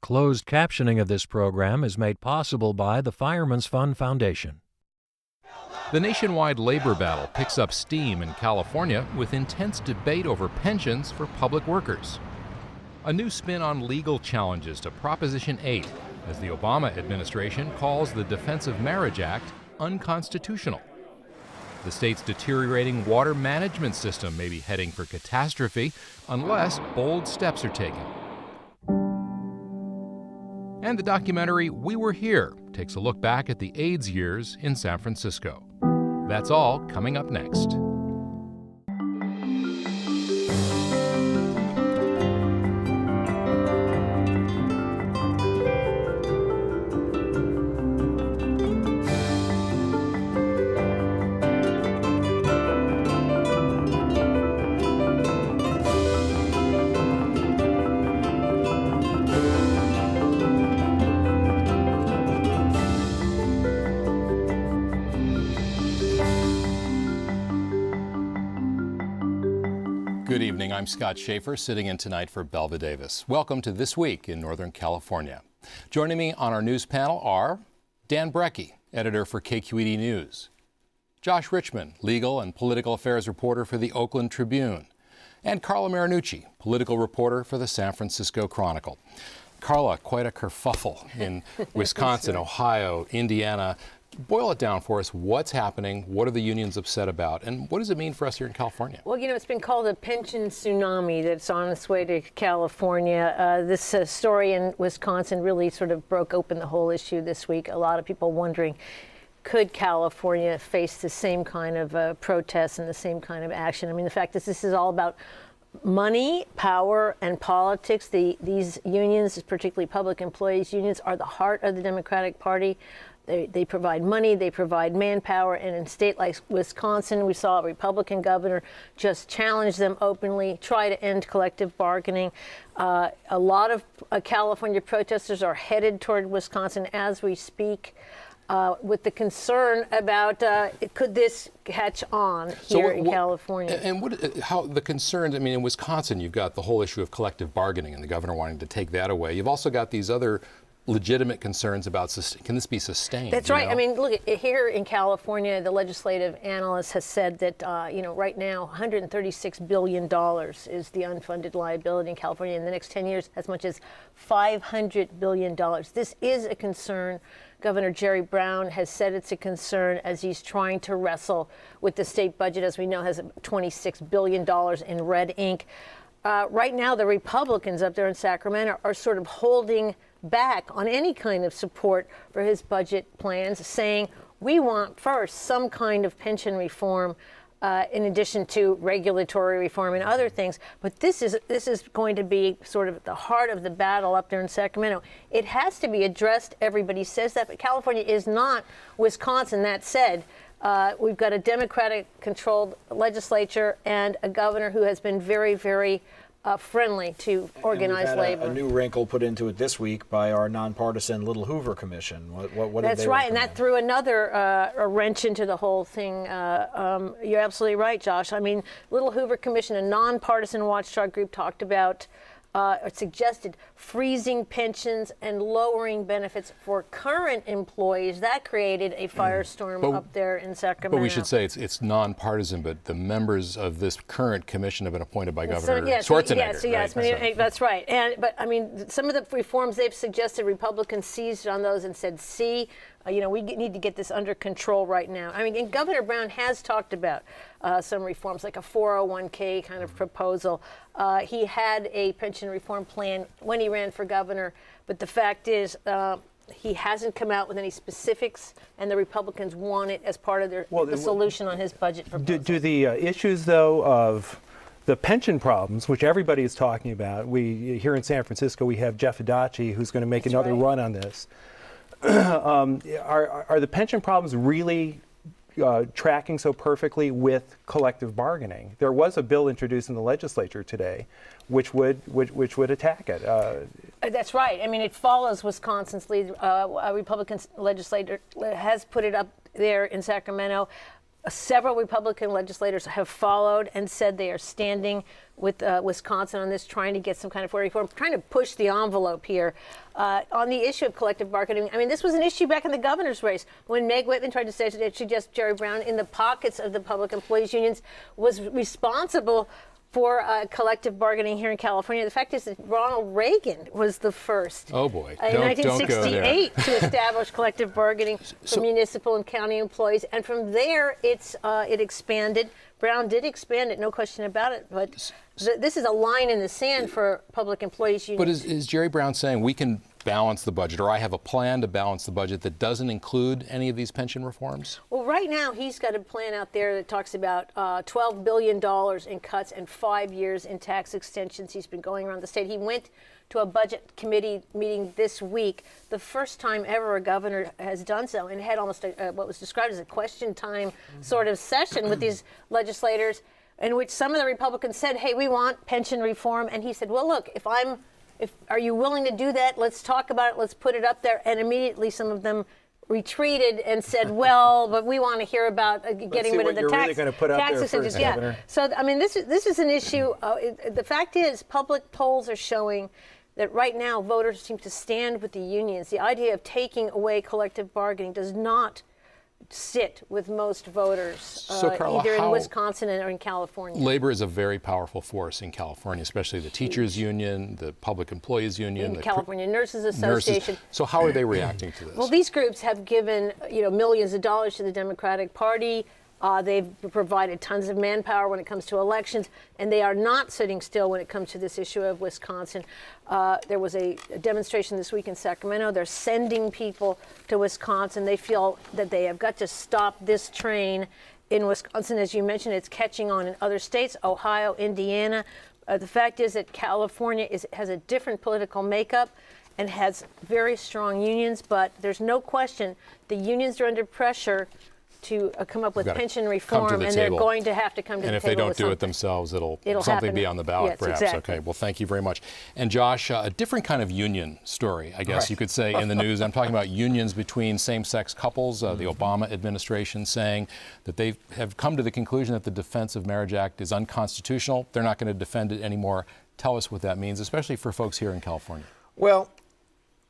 Closed captioning of this program is made possible by the Fireman's Fund Foundation. The nationwide labor battle picks up steam in California with intense debate over pensions for public workers. A new spin on legal challenges to Proposition 8 as the Obama administration calls the Defense of Marriage Act unconstitutional. The state's deteriorating water management system may be heading for catastrophe unless bold steps are taken. And the documentary We Were Here takes a look back at the AIDS years in San Francisco. That's all coming up next. Good evening, I'm Scott Schaefer, sitting in tonight for Belva Davis. Welcome to This Week in Northern California. Joining me on our news panel are Dan Brecky, editor for KQED News, Josh Richmond, legal and political affairs reporter for the Oakland Tribune, and Carla Marinucci, political reporter for the San Francisco Chronicle. Carla, quite a kerfuffle in Wisconsin, Ohio, Indiana. Boil it down for us. What's happening? What are the unions upset about? And what does it mean for us here in California? Well, you know, it's been called a pension tsunami that's on its way to California. This story in Wisconsin really sort of broke open the whole issue this week. A lot of people wondering, could California face the same kind of protests and the same kind of action? I mean, the fact is this is all about money, power, and politics. These unions, particularly public employees unions, are the heart of the Democratic Party. They provide money, they provide manpower, and in a state like Wisconsin, we saw a Republican governor just challenge them openly, try to end collective bargaining. A lot of California protesters are headed toward Wisconsin as we speak, with the concern about could this catch on here in California. And how the concerns, I mean, in Wisconsin, you've got the whole issue of collective bargaining and the governor wanting to take that away. You've also got these other legitimate concerns about can this be sustained? That's right. I mean, look, here in California, the legislative analyst has said that, right now, $136 billion is the unfunded liability in California. In the next 10 years, as much as $500 billion. This is a concern. Governor Jerry Brown has said it's a concern as he's trying to wrestle with the state budget, as we know, has $26 billion in red ink. Right now, the Republicans up there in Sacramento are sort of holding back on any kind of support for his budget plans, saying we want first some kind of pension reform in addition to regulatory reform and other things. But this is going to be sort of at the heart of the battle up there in Sacramento. It has to be addressed. Everybody says that, but California is not Wisconsin. That said, we've got a Democratic-controlled legislature and a governor who has been very, very friendly to organized labor. A new wrinkle put into it this week by our nonpartisan Little Hoover Commission. What That's right, and that threw another a wrench into the whole thing. You're absolutely right, Josh. I mean, Little Hoover Commission, a nonpartisan watchdog group, talked about suggested freezing pensions and lowering benefits for current employees. That created a firestorm up there in Sacramento. But we should say it's nonpartisan, but the members of this current commission have been appointed by Governor Schwarzenegger. Yes, right? That's right. But I mean, some of the reforms they've suggested, Republicans seized on those and said, see, we need to get this under control right now. I mean, and Governor Brown has talked about some reforms, like a 401k kind of proposal. He had a pension reform plan when he ran for governor, but the fact is he hasn't come out with any specifics, and the Republicans want it as part of the solution on his budget proposal. Do the issues, though, of the pension problems, which everybody is talking about, here in San Francisco, we have Jeff Adachi, who's going to make another run on this. Are the pension problems really tracking so perfectly with collective bargaining? There was a bill introduced in the legislature today, which would attack it. That's right. I mean, it follows Wisconsin's lead. A Republican legislator has put it up there in Sacramento. Several Republican legislators have followed and said they are standing with Wisconsin on this, trying to get some kind of reform, trying to push the envelope here. On the issue of collective bargaining, I mean, this was an issue back in the governor's race when Meg Whitman tried to suggest Jerry Brown, in the pockets of the public employees unions, was responsible for collective bargaining here in California. The fact is that Ronald Reagan was the first Oh boy, in don't go 1968 there. to establish collective bargaining for municipal and county employees. And from there, it expanded. Brown did expand it, no question about it. But this is a line in the sand for public employees unions. But is Jerry Brown saying we can balance the budget, or I have a plan to balance the budget that doesn't include any of these pension reforms? Well, right now, he's got a plan out there that talks about $12 billion in cuts and 5 years in tax extensions. He's been going around the state. He went to a budget committee meeting this week, the first time ever a governor has done so, and had almost what was described as a question time sort of session with these legislators, in which some of the Republicans said, hey, we want pension reform. And he said, well, look, are you willing to do that? Let's talk about it. Let's put it up there. And immediately some of them retreated and said, well, but we want to hear about getting rid of the tax. Really put tax there incentives. first, Yeah. Governor. So, I mean, this is an issue. The fact is, public polls are showing that right now voters seem to stand with the unions. The idea of taking away collective bargaining does not sit with most voters, So, Carla, either in how- Wisconsin or in California. Labor is a very powerful force in California, especially the teachers union, the public employees union, The the California Nurses nurses. Association. So how are they reacting to this? Well, these groups have given millions of dollars to the Democratic Party. They've provided tons of manpower when it comes to elections, and they are not sitting still when it comes to this issue of Wisconsin. There was a demonstration this week in Sacramento. They're sending people to Wisconsin. They feel that they have got to stop this train in Wisconsin. As you mentioned, it's catching on in other states, Ohio, Indiana. The fact is that California has a different political makeup and has very strong unions, but there's no question the unions are under pressure to come up with Gotta pension come to reform, the and they're table. going to have to come to And the if table they don't with do something. it themselves, it'll It'll something happen. be on the ballot, Yes, perhaps. exactly. Okay, well, thank you very much. And Josh, a different kind of union story, I guess you could say, in the news. I'm talking about unions between same-sex couples. The Obama administration saying that they have come to the conclusion that the Defense of Marriage Act is unconstitutional. They're not going to defend it anymore. Tell us what that means, especially for folks here in California. Well,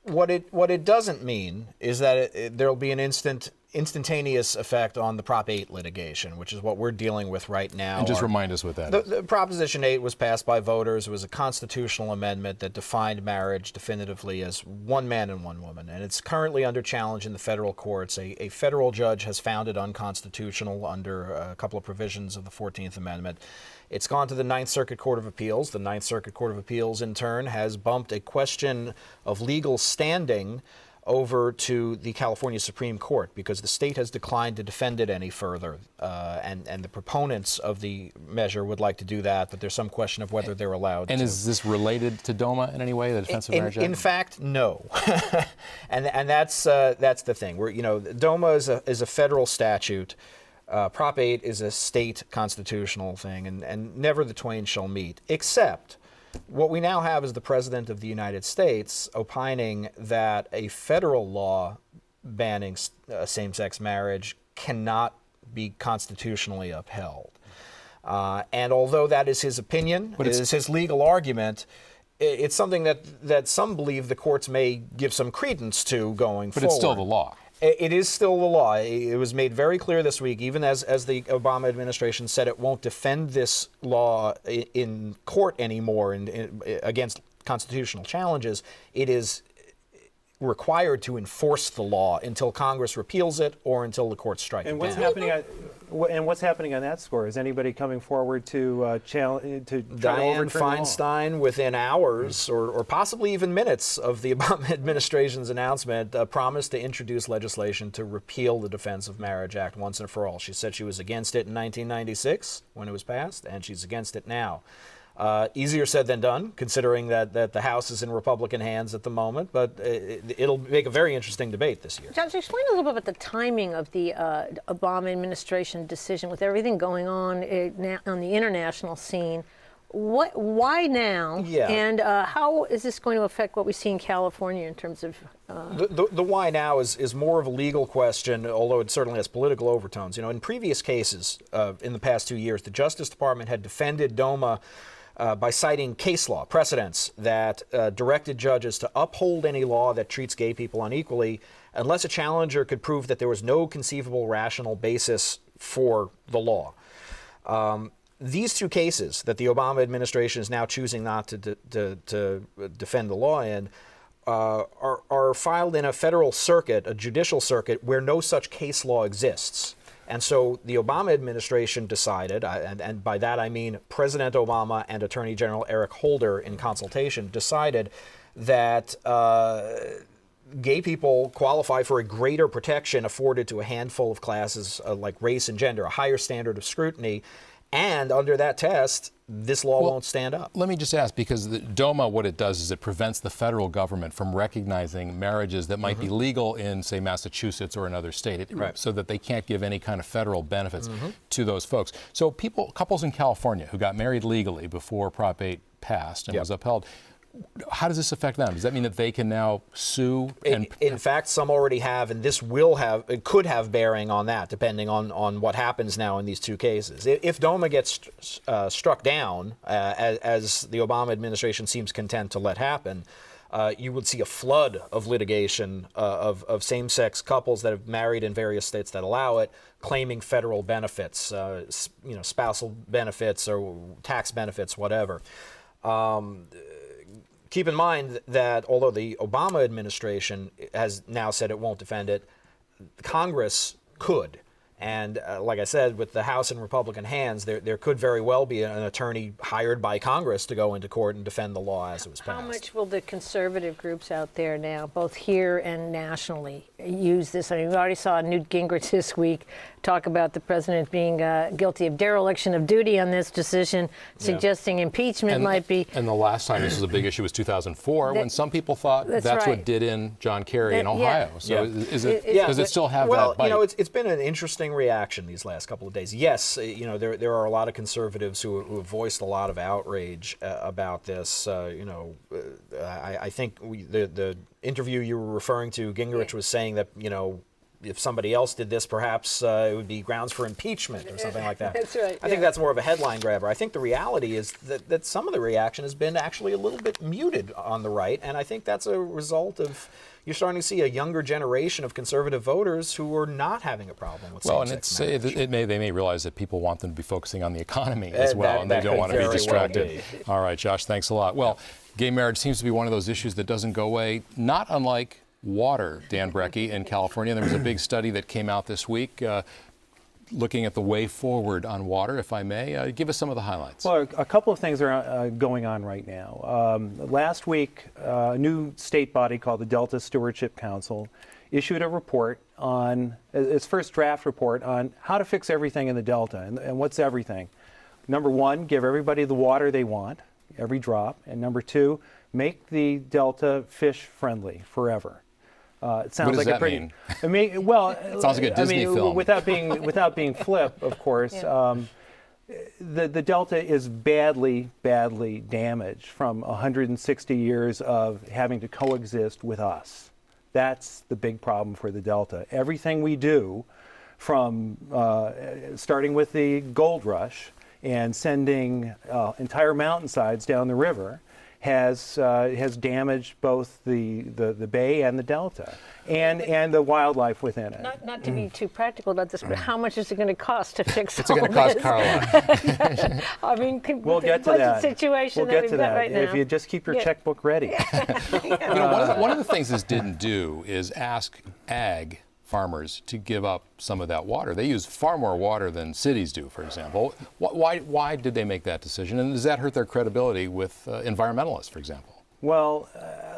what it doesn't mean is that there'll be an instantaneous effect on the Prop 8 litigation, which is what we're dealing with right now. And just remind us what that is. The Proposition 8 was passed by voters. It was a constitutional amendment that defined marriage definitively as one man and one woman. And it's currently under challenge in the federal courts. A federal judge has found it unconstitutional under a couple of provisions of the 14th Amendment. It's gone to the Ninth Circuit Court of Appeals. The Ninth Circuit Court of Appeals, in turn, has bumped a question of legal standing over to the California Supreme Court because the state has declined to defend it any further. And the proponents of the measure would like to do that, but there's some question of whether they're allowed And to. is this related to DOMA in any way, the Defense of Marriage Act? In fact, no. and that's the thing. DOMA is a federal statute. Prop 8 is a state constitutional thing, and never the twain shall meet, except what we now have is the President of the United States opining that a federal law banning same-sex marriage cannot be constitutionally upheld. And although that is his opinion, it is his legal argument, it's something that some believe the courts may give some credence to going forward. But it's still the law. It is still the law. It was made very clear this week, even as the Obama administration said it won't defend this law in court anymore against constitutional challenges. It is required to enforce the law until Congress repeals it or until the courts strike And it what's down. happening on that score? Is anybody coming forward to challenge to try to Dianne overturn the law? Feinstein, within hours or possibly even minutes of the Obama administration's announcement, promised to introduce legislation to repeal the Defense of Marriage Act once and for all. She said she was against it in 1996 when it was passed, and she's against it now. Easier said than done, considering that the House is in Republican hands at the moment, but it'll make a very interesting debate this year. Josh, explain a little bit about the timing of the Obama administration decision with everything going on now on the international scene. Why now? Yeah. And how is this going to affect what we see in California in terms of? The why now is more of a legal question, although it certainly has political overtones. You know, in previous cases in the past 2 years, the Justice Department had defended DOMA by citing case law precedents that directed judges to uphold any law that treats gay people unequally unless a challenger could prove that there was no conceivable rational basis for the law. These two cases that the Obama administration is now choosing not to defend the law in are filed in a federal circuit, a judicial circuit, where no such case law exists. And so the Obama administration decided, and by that I mean President Obama and Attorney General Eric Holder in consultation, decided that gay people qualify for a greater protection afforded to a handful of classes like race and gender, a higher standard of scrutiny. And under that test, this law won't stand up. Let me just ask, because the DOMA, what it does is it prevents the federal government from recognizing marriages that might be legal in, say, Massachusetts or another state, so that they can't give any kind of federal benefits to those folks. So couples in California who got married legally before Prop 8 passed and was upheld, how does this affect them? Does that mean that they can now sue? In fact, some already have, and this could have bearing on that, depending on what happens now in these two cases. If DOMA gets struck down, as the Obama administration seems content to let happen, you would see a flood of litigation of same-sex couples that have married in various states that allow it, claiming federal benefits, spousal benefits or tax benefits, whatever. Keep in mind that although the Obama administration has now said it won't defend it, Congress could. And like I said, with the House in Republican hands, there could very well be an attorney hired by Congress to go into court and defend the law as it was passed. How much will the conservative groups out there now, both here and nationally, use this? I mean, we already saw Newt Gingrich this week talk about the president being guilty of dereliction of duty on this decision, suggesting impeachment might be. And the last time this was a big issue was 2004, when some people thought that's what did in John Kerry in Ohio. So does it still have that bite? Well, you know, it's been an interesting reaction these last couple of days. Yes, there are a lot of conservatives who have voiced a lot of outrage about this. I think the interview you were referring to, Gingrich was saying that, if somebody else did this, perhaps it would be grounds for impeachment or something like that. That's right. I think that's more of a headline grabber. I think the reality is that some of the reaction has been actually a little bit muted on the right, and I think that's a result of you're starting to see a younger generation of conservative voters who are not having a problem with same-sex marriage. They may realize that people want them to be focusing on the economy as well, and they don't want to be distracted. All right, Josh, thanks a lot. Well, gay marriage seems to be one of those issues that doesn't go away, not unlike water, Dan Brecky, in California. There was a big study that came out this week looking at the way forward on water, if I may. Give us some of the highlights. Well, a couple of things are going on right now. Last week, a new state body called the Delta Stewardship Council issued a report on, its first draft report on how to fix everything in the Delta. And what's everything? Number one, give everybody the water they want, every drop. And number two, make the Delta fish friendly forever. It sounds what does like that a pretty. mean? I mean, well, it sounds like a Disney film. Without being flip, of course. The Delta is badly damaged from 160 years of having to coexist with us. That's the big problem for the Delta. Everything we do, from starting with the gold rush and sending entire mountainsides down the river, has damaged both the bay and the Delta and the wildlife within it. Not to be too practical about this, but how much is it going to cost to fix It's all going to cost this? Carla. I mean, we'll get to that. Situation we'll get to that right now. if you just keep your checkbook ready. One of the things this didn't do is ask ag farmers to give up some of that water. They use far more water than cities do, for example. Why did they make that decision? And does that hurt their credibility with environmentalists, for example? Well,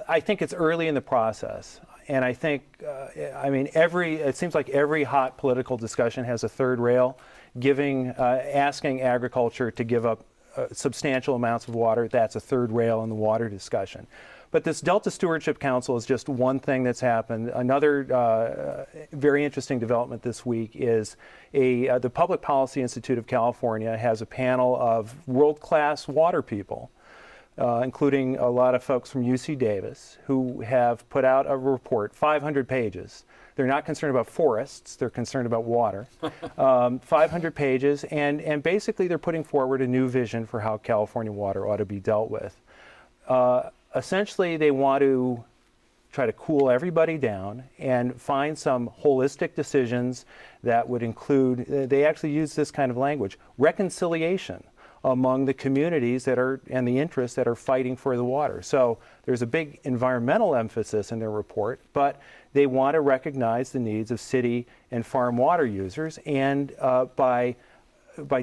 I think it's early in the process. And I think, it seems like every hot political discussion has a third rail, asking agriculture to give up substantial amounts of water. That's a third rail in the water discussion. But this Delta Stewardship Council is just one thing that's happened. Another very interesting development this week is the Public Policy Institute of California has a panel of world-class water people, including a lot of folks from UC Davis, who have put out a report, 500 pages. They're not concerned about forests, they're concerned about water. 500 pages, and basically they're putting forward a new vision for how California water ought to be dealt with. Essentially, they want to try to cool everybody down and find some holistic decisions that would include, they actually use this kind of language, reconciliation among the communities that are, and the interests that are fighting for the water. So there's a big environmental emphasis in their report, but they want to recognize the needs of city and farm water users, and by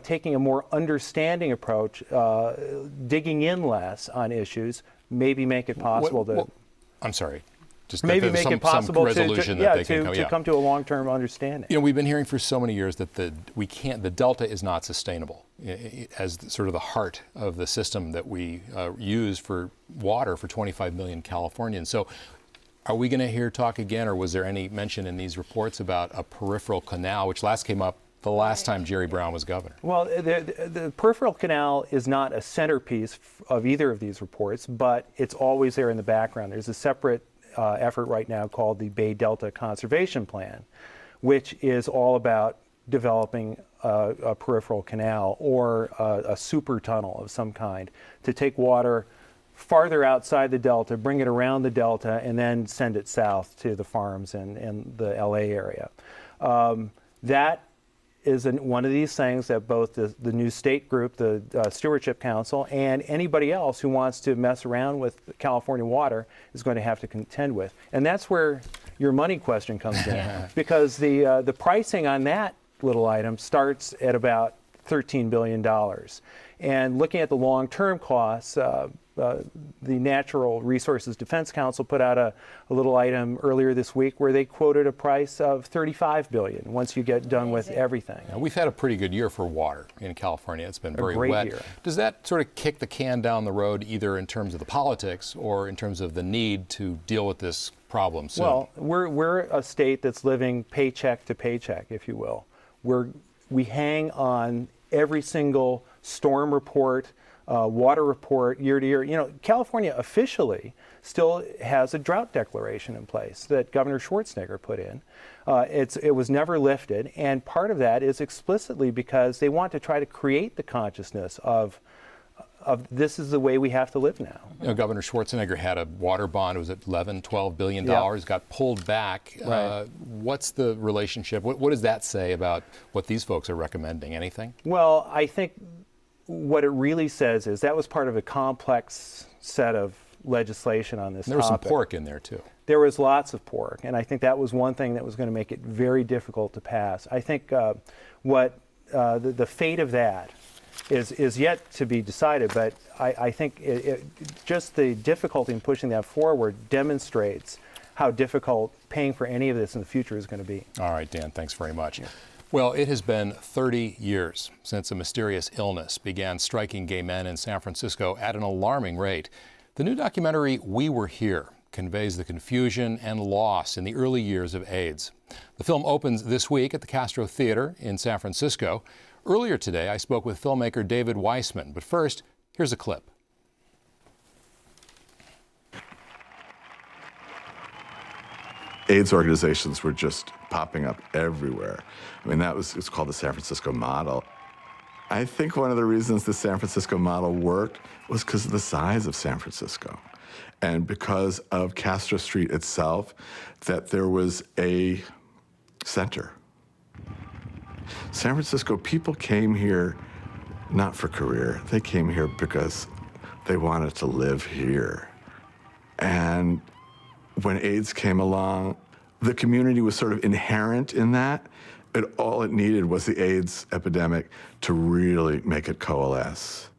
taking a more understanding approach, digging in less on issues, maybe make it possible to... I'm sorry. Just maybe make it possible to come to a long-term understanding. You know, we've been hearing for so many years that the Delta is not sustainable as sort of the heart of the system that we use for water for 25 million Californians. So are we going to hear talk again, or was there any mention in these reports about a peripheral canal, which last came up the last time Jerry Brown was governor? Well, the peripheral canal is not a centerpiece of either of these reports, but it's always there in the background. There's a separate effort right now called the Bay Delta Conservation Plan, which is all about developing a peripheral canal or a super tunnel of some kind to take water farther outside the Delta, bring it around the Delta, and then send it south to the farms in the LA area. That is one of these things that both the new state group, the Stewardship Council, and anybody else who wants to mess around with California water is going to have to contend with. And that's where your money question comes in, because the pricing on that little item starts at about $13 billion. And looking at the long-term costs, the Natural Resources Defense Council put out a little item earlier this week where they quoted a price of $35 billion once you get done with everything. Now, we've had a pretty good year for water in California. It's been very great wet. Year. Does that sort of kick the can down the road, either in terms of the politics or in terms of the need to deal with this problem soon? Well, we're a state that's living paycheck to paycheck, if you will. We hang on every single storm report, water report year to year. You know, California officially still has a drought declaration in place that Governor Schwarzenegger put in. It was never lifted, and part of that is explicitly because they want to try to create the consciousness of this is the way we have to live now. You know, Governor Schwarzenegger had a water bond. It was at $12 billion, got pulled back. Right. What's the relationship? What does that say about what these folks are recommending? Anything? Well, I think what it really says is that was part of a complex set of legislation on this topic. There was some pork in there, too. There was lots of pork, and I think that was one thing that was going to make it very difficult to pass. I think what the fate of that is yet to be decided, but I think just the difficulty in pushing that forward demonstrates how difficult paying for any of this in the future is going to be. All right, Dan, thanks very much. Yeah. Well, it has been 30 years since a mysterious illness began striking gay men in San Francisco at an alarming rate. The new documentary, We Were Here, conveys the confusion and loss in the early years of AIDS. The film opens this week at the Castro Theater in San Francisco. Earlier today, I spoke with filmmaker David Weissman, but first, here's a clip. AIDS organizations were just popping up everywhere. I mean, it's called the San Francisco model. I think one of the reasons the San Francisco model worked was because of the size of San Francisco and because of Castro Street itself, that there was a center. San Francisco, people came here not for career. They came here because they wanted to live here. And when AIDS came along, the community was sort of inherent in that. All it needed was the AIDS epidemic to really make it coalesce.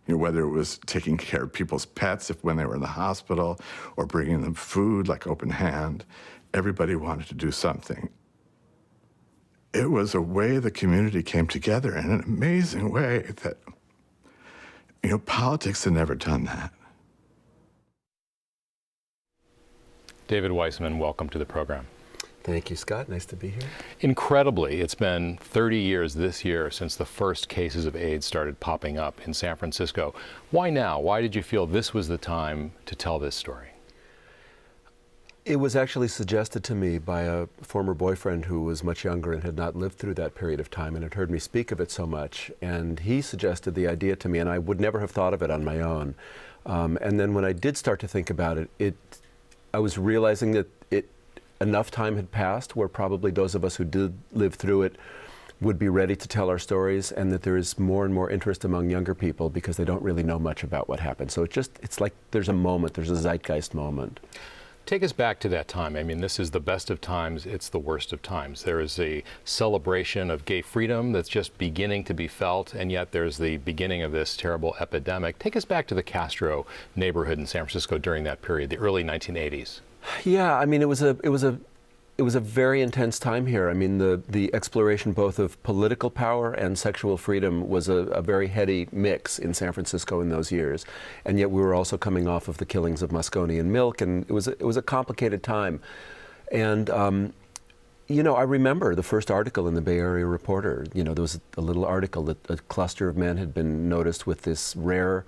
You know, whether it was taking care of people's pets when they were in the hospital or bringing them food like Open Hand, everybody wanted to do something. It was a way the community came together in an amazing way that, politics had never done that. David Weissman, welcome to the program. Thank you, Scott. Nice to be here. Incredibly, it's been 30 years this year since the first cases of AIDS started popping up in San Francisco. Why now? Why did you feel this was the time to tell this story? It was actually suggested to me by a former boyfriend who was much younger and had not lived through that period of time and had heard me speak of it so much. And he suggested the idea to me, and I would never have thought of it on my own. And then when I did start to think about it, I was realizing that enough time had passed where probably those of us who did live through it would be ready to tell our stories, and that there is more and more interest among younger people because they don't really know much about what happened. So it's like there's a moment, there's a zeitgeist moment. Take us back to that time. I mean, this is the best of times, it's the worst of times. There is a celebration of gay freedom that's just beginning to be felt, and yet there's the beginning of this terrible epidemic. Take us back to the Castro neighborhood in San Francisco during that period, the early 1980s. Yeah, I mean, it was a very intense time here. I mean, the exploration both of political power and sexual freedom was a very heady mix in San Francisco in those years, and yet we were also coming off of the killings of Moscone and Milk, and it was a complicated time. And I remember the first article in the Bay Area Reporter. There was a little article that a cluster of men had been noticed with this rare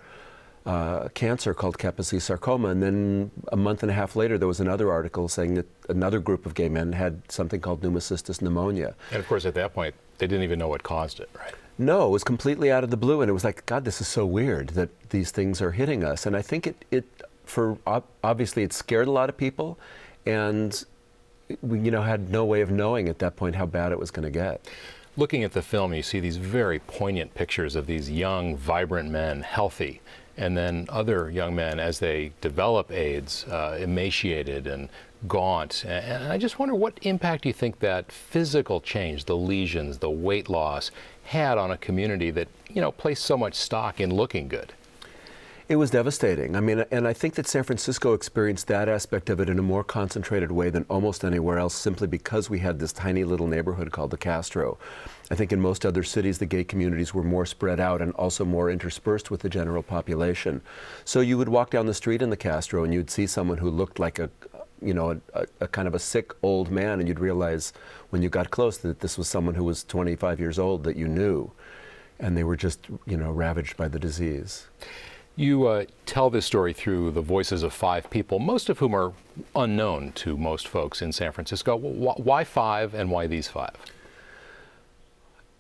cancer called Kaposi sarcoma, and then a month and a half later there was another article saying that another group of gay men had something called pneumocystis pneumonia. And of course at that point they didn't even know what caused it, right? No, it was completely out of the blue, and it was like, God, this is so weird that these things are hitting us. And I think obviously it scared a lot of people, and we had no way of knowing at that point how bad it was going to get. Looking at the film, you see these very poignant pictures of these young, vibrant men, healthy, and then other young men, as they develop AIDS, emaciated and gaunt. And I just wonder what impact you think that physical change, the lesions, the weight loss, had on a community that, placed so much stock in looking good. It was devastating. I mean, and I think that San Francisco experienced that aspect of it in a more concentrated way than almost anywhere else, simply because we had this tiny little neighborhood called the Castro. I think in most other cities, the gay communities were more spread out and also more interspersed with the general population. So you would walk down the street in the Castro and you'd see someone who looked like a kind of a sick old man, and you'd realize when you got close that this was someone who was 25 years old that you knew, and they were just, ravaged by the disease. You tell this story through the voices of 5 people, most of whom are unknown to most folks in San Francisco. Why 5, and why these 5?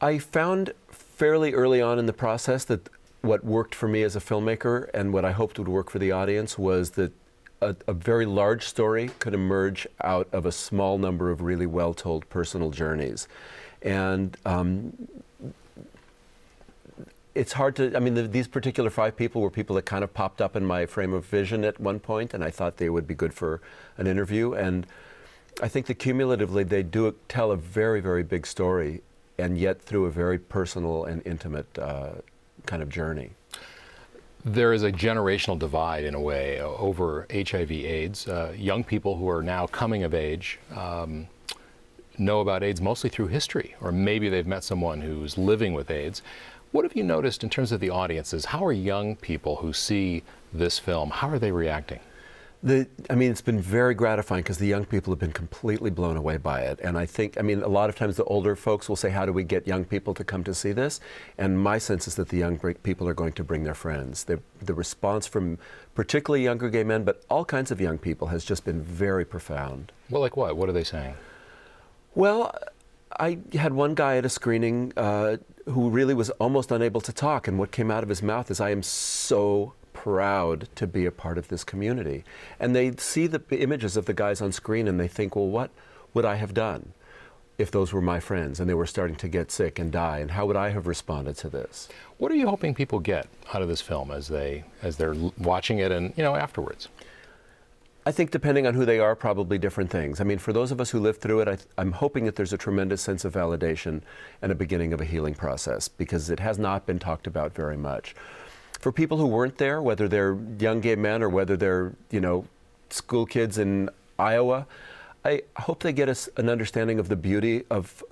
I found fairly early on in the process that what worked for me as a filmmaker and what I hoped would work for the audience was that a very large story could emerge out of a small number of really well-told personal journeys. And it's hard to, these particular 5 people were people that kind of popped up in my frame of vision at one point, and I thought they would be good for an interview. And I think that cumulatively they do tell a very, very big story, and yet through a very personal and intimate kind of journey. There is a generational divide, in a way, over HIV/AIDS. Young people who are now coming of age know about AIDS mostly through history, or maybe they've met someone who's living with AIDS. What have you noticed in terms of the audiences? How are young people who see this film, how are they reacting? It's been very gratifying because the young people have been completely blown away by it. And I think, a lot of times the older folks will say, how do we get young people to come to see this? And my sense is that the young people are going to bring their friends. The response from particularly younger gay men, but all kinds of young people, has just been very profound. Well, like what? What are they saying? Well, I had one guy at a screening who really was almost unable to talk, and what came out of his mouth is, I am so proud to be a part of this community. And they see the images of the guys on screen and they think, well, what would I have done if those were my friends and they were starting to get sick and die, and how would I have responded to this? What are you hoping people get out of this film as they're watching it and, afterwards? I think depending on who they are, probably different things. For those of us who lived through it, I'm hoping that there's a tremendous sense of validation and a beginning of a healing process, because it has not been talked about very much. For people who weren't there, whether they're young gay men or whether they're, school kids in Iowa, I hope they get an understanding of the beauty of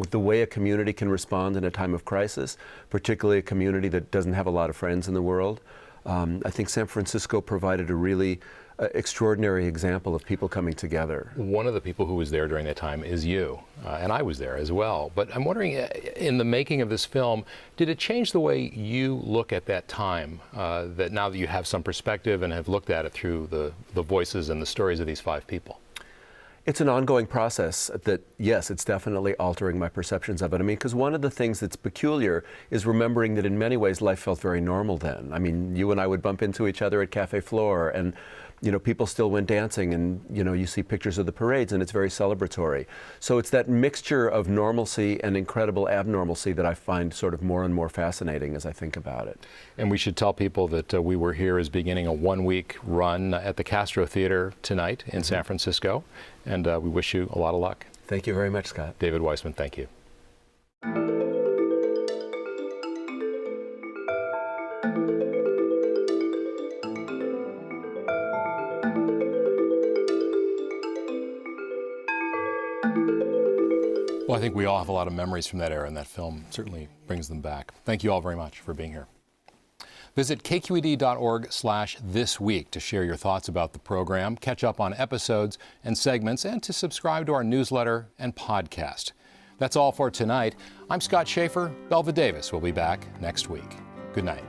the way a community can respond in a time of crisis, particularly a community that doesn't have a lot of friends in the world. I think San Francisco provided a really extraordinary example of people coming together. One of the people who was there during that time is you, and I was there as well. But I'm wondering, in the making of this film, did it change the way you look at that time, that now that you have some perspective and have looked at it through the voices and the stories of these 5 people? It's an ongoing process that, yes, it's definitely altering my perceptions of it. I mean, because one of the things that's peculiar is remembering that in many ways life felt very normal then. I mean, you and I would bump into each other at Cafe Flore, and people still went dancing, and you see pictures of the parades, and it's very celebratory. So it's that mixture of normalcy and incredible abnormalcy that I find sort of more and more fascinating as I think about it. And we should tell people that We Were Here is beginning a 1-week run at the Castro Theater tonight in San Francisco, and we wish you a lot of luck. Thank you very much, Scott. David Weissman, thank you. Well, I think we all have a lot of memories from that era, and that film certainly brings them back. Thank you all very much for being here. Visit kqed.org/thisweek to share your thoughts about the program, catch up on episodes and segments, and to subscribe to our newsletter and podcast. That's all for tonight. I'm Scott Schaefer. Belva Davis will be back next week. Good night.